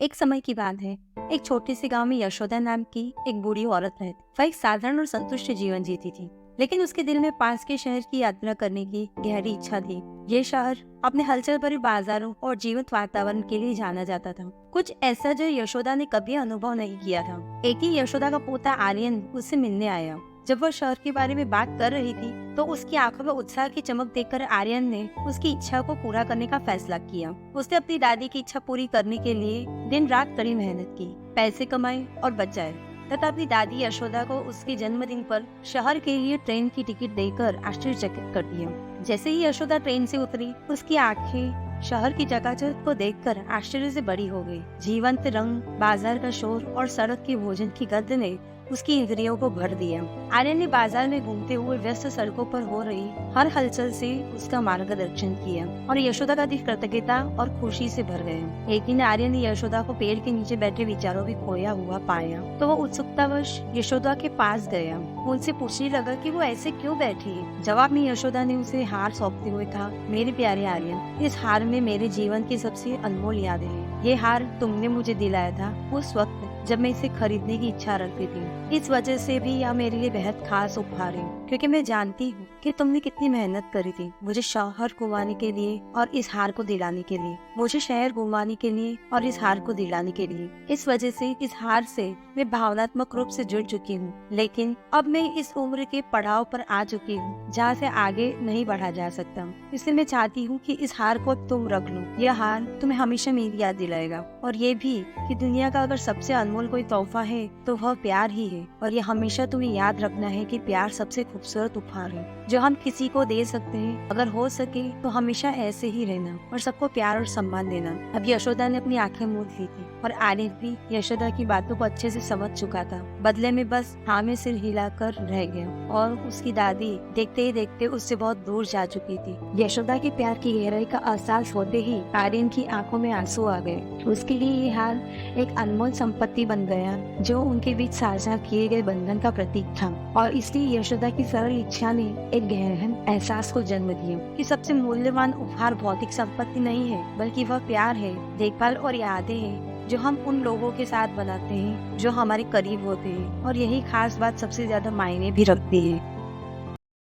एक समय की बात है। एक छोटे से गांव में यशोदा नाम की एक बूढ़ी औरत रहती। वह एक साधारण और संतुष्ट जीवन जीती थी, लेकिन उसके दिल में पास के शहर की यात्रा करने की गहरी इच्छा थी। ये शहर अपने हलचल भरे बाजारों और जीवंत वातावरण के लिए जाना जाता था, कुछ ऐसा जो यशोदा ने कभी अनुभव नहीं किया था। एक ही यशोदा का पोता आर्यन उससे मिलने आया। जब वह शहर के बारे में बात कर रही थी तो उसकी आंखों में उत्साह की चमक देखकर आर्यन ने उसकी इच्छा को पूरा करने का फैसला किया। उसने अपनी दादी की इच्छा पूरी करने के लिए दिन रात कड़ी मेहनत की, पैसे कमाए और बचाए तथा अपनी दादी यशोदा को उसके जन्मदिन पर शहर के लिए ट्रेन की टिकट देकर आश्चर्यचकित कर दिया। जैसे ही यशोदा ट्रेन से उतरी, उसकी आंखें शहर की चकाचौंध को देखकर आश्चर्य से बड़ी हो गई। जीवंत रंग, बाजार का शोर और सड़क की भोजन की गंध ने उसकी इंद्रियों को भर दिया। आर्यन ने बाजार में घूमते हुए व्यस्त सड़कों पर हो रही हर हलचल से उसका मार्गदर्शन किया और यशोदा का दिल कृतज्ञता और खुशी से भर गया। एक दिन आर्यन ने यशोदा को पेड़ के नीचे बैठे विचारों में खोया हुआ पाया तो वो उत्सुकतावश यशोदा के पास गया। उनसे पूछने लगा कि वो ऐसे क्यों बैठी है। जवाब में यशोदा ने उसे हार सौंपते हुए कहा, मेरे प्यारे आर्यन, इस हार में मेरे जीवन की सबसे अनमोल यादें हैं। ये हार तुमने मुझे दिलाया था उस वक्त जब मैं इसे खरीदने की इच्छा रखती थी। इस वजह से भी यह मेरे लिए बेहद खास उपहार है, क्योंकि मैं जानती हूँ कि तुमने कितनी मेहनत करी थी मुझे शहर घुमाने के लिए और इस हार को दिलाने के लिए, मुझे शहर घुमाने के लिए और इस हार को दिलाने के लिए। इस वजह से इस हार से मैं भावनात्मक रूप से जुड़ चुकी हूँ, लेकिन अब मैं इस उम्र के पड़ाव पर आ चुकी हूँ जहाँ से आगे नहीं बढ़ा जा सकता। इसलिए मैं चाहती हूँ कि इस हार को तुम रख लो। यह हार तुम्हें हमेशा मेरी याद दिलाएगा और ये भी कि दुनिया का अगर सबसे अनमोल कोई तोहफा है तो वह प्यार ही है। और ये हमेशा तुम्हें याद रखना है कि प्यार सबसे खूबसूरत उपहार है जो हम किसी को दे सकते हैं। अगर हो सके तो हमेशा ऐसे ही रहना और सबको प्यार और सम्मान देना। अब यशोदा ने अपनी आंखें मूंद ली थी और आर्यन भी यशोदा की बातों को अच्छे से समझ चुका था। बदले में बस हाँ में सिर हिलाकर रह गया और उसकी दादी देखते ही देखते उससे बहुत दूर जा चुकी थी। यशोदा के प्यार की गहराई का एहसास होते ही आर्यन की आंखों में आंसू आ गए। उसके लिए ये हार एक अनमोल संपत्ति बन गया जो उनके बीच साझा किए गए बंधन का प्रतीक था। और इसलिए यशोदा की सरल इच्छा ने एक गहन एहसास को जन्म दिया कि सबसे मूल्यवान उपहार भौतिक संपत्ति नहीं है, बल्कि वह प्यार है, देखभाल और यादें हैं जो हम उन लोगों के साथ बनाते हैं जो हमारे करीब होते हैं। और यही खास बात सबसे ज्यादा मायने भी रखती है।